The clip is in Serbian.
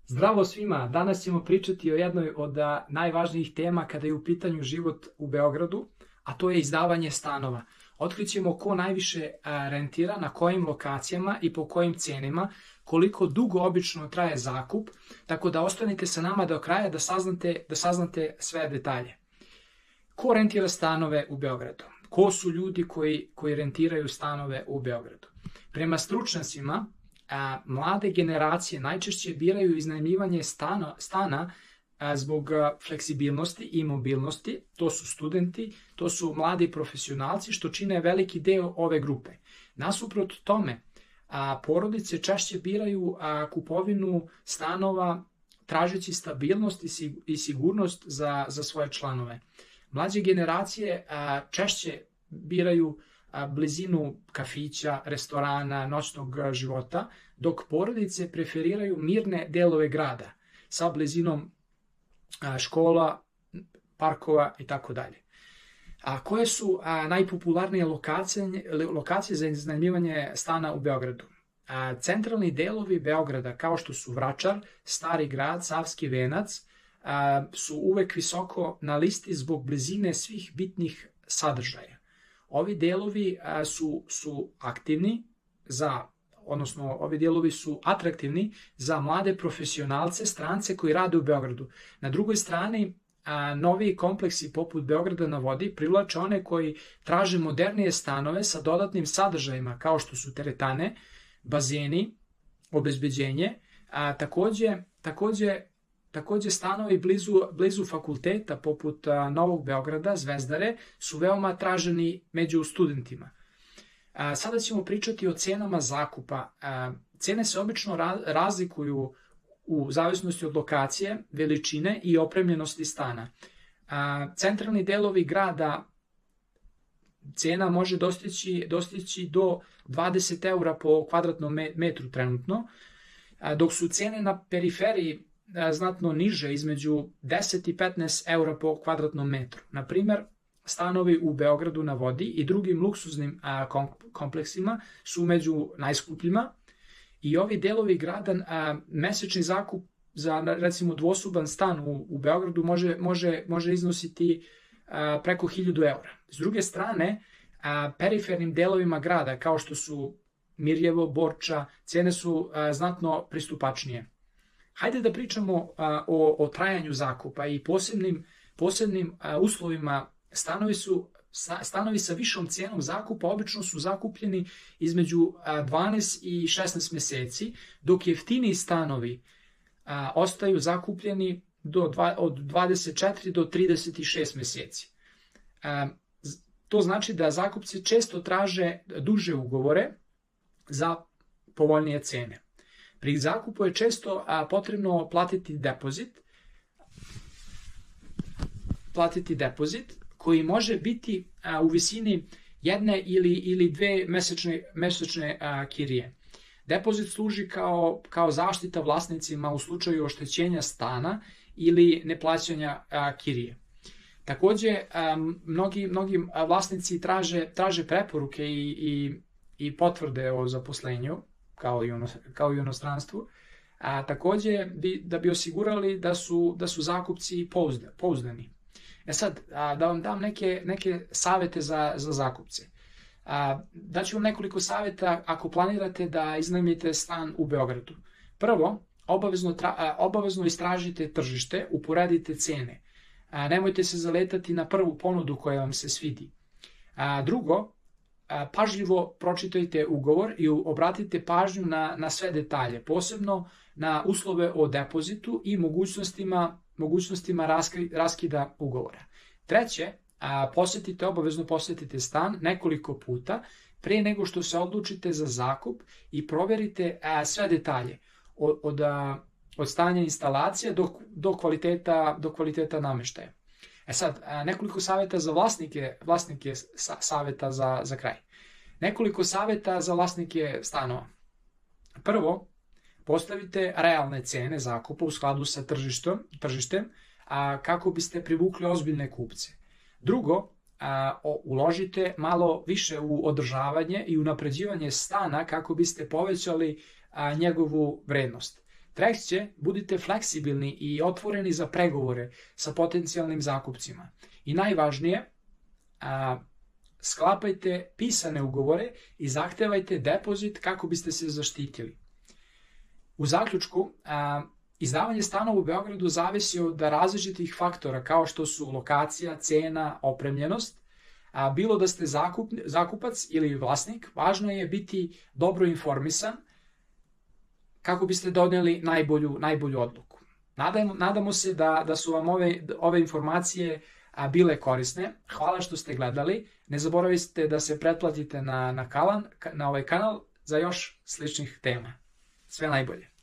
Zdravo svima, danas ćemo pričati o jednoj od najvažnijih tema kada je u pitanju život u Beogradu, a to je izdavanje stanova. Otkrićemo ko najviše rentira, na kojim lokacijama i po kojim cenima, koliko dugo obično traje zakup, tako da ostanite sa nama do kraja da saznate sve detalje. Ko rentira stanove u Beogradu? Ko su ljudi koji rentiraju stanove u Beogradu? Prema stručnjacima, mlade generacije najčešće biraju iznajmljivanje stana zbog fleksibilnosti i mobilnosti. To su studenti, to su mladi profesionalci što čine veliki deo ove grupe. Nasuprot tome, porodice češće biraju kupovinu stanova tražeći stabilnost i sigurnost za svoje članove. Mlađe generacije češće biraju blizinu kafića, restorana, noćnog života, dok porodice preferiraju mirne delove grada sa blizinom škola, parkova itd. Koje su najpopularnije lokacije za iznajmljivanje stana u Beogradu? Centralni delovi Beograda, kao što su Vračar, Stari grad, Savski venac, su uvek visoko na listi zbog blizine svih bitnih sadržaja. Ovi delovi su aktivni ovi delovi su atraktivni za mlade profesionalce, strance koji rade u Beogradu. Na drugoj strani, novi kompleksi poput Beograda na vodi privlače one koji traže modernije stanove sa dodatnim sadržajima kao što su teretane, bazeni, obezbeđenje, takođe stanovi blizu fakulteta poput Novog Beograda, Zvezdare, su veoma traženi među studentima. Sada ćemo pričati o cenama zakupa. Cene se obično razlikuju u zavisnosti od lokacije, veličine i opremljenosti stana. Centralni delovi grada cena može dostići do 20 eura po kvadratnom metru trenutno, dok su cene na periferiji znatno niže, između 10 i 15 eura po kvadratnom metru. Na primer, stanovi u Beogradu na vodi i drugim luksuznim kompleksima su među najskupljima i ovi delovi grada mesečni zakup za recimo dvosoban stan u Beogradu može iznositi preko 1000 eura. S druge strane, perifernim delovima grada kao što su Mirjevo, Borča, cene su znatno pristupačnije. Hajde da pričamo o trajanju zakupa i posebnim uslovima. Stanovi sa višom cijenom zakupa obično su zakupljeni između 12 i 16 meseci, dok jeftiniji stanovi ostaju zakupljeni od 24 do 36 meseci. To znači da zakupci često traže duže ugovore za povoljnije cene. Pri zakupu je često potrebno platiti depozit koji može biti u visini jedne ili dve mesečne kirije. Depozit služi kao zaštita vlasnicima u slučaju oštećenja stana ili neplaćanja kirije. Takođe, mnogi vlasnici traže preporuke i potvrde o zaposlenju, kao i u inostranstvu, takođe da bi osigurali da su zakupci pouzdani. Sad, da vam dam neke savete za zakupce. Daću vam nekoliko saveta ako planirate da iznajmite stan u Beogradu. Prvo, obavezno istražite tržište, uporedite cene. Nemojte se zaletati na prvu ponudu koja vam se svidi. Drugo, pažljivo pročitajte ugovor i obratite pažnju na sve detalje, posebno na uslove o depozitu i mogućnostima raskida ugovora. Treće, obavezno posetite stan nekoliko puta pre nego što se odlučite za zakup i proverite sve detalje od stanja instalacije do kvaliteta nameštaja. Sad, nekoliko saveta za vlasnike saveta za kraj. Nekoliko saveta za vlasnike stanova. Prvo, postavite realne cene zakupa u skladu sa tržištem kako biste privukli ozbiljne kupce. Drugo, uložite malo više u održavanje i unapređivanje stana kako biste povećali njegovu vrednost. Treće, budite fleksibilni i otvoreni za pregovore sa potencijalnim zakupcima. I najvažnije, sklapajte pisane ugovore i zahtevajte depozit kako biste se zaštitili. U zaključku, izdavanje stanova u Beogradu zavisi od različitih faktora kao što su lokacija, cena, opremljenost. Bilo da ste zakupac ili vlasnik, važno je biti dobro informisan kako biste donijeli najbolju odluku. Nadamo se da su vam ove informacije bile korisne. Hvala što ste gledali. Ne zaboravite da se pretplatite na ovaj kanal za još sličnih tema. Sve najbolje.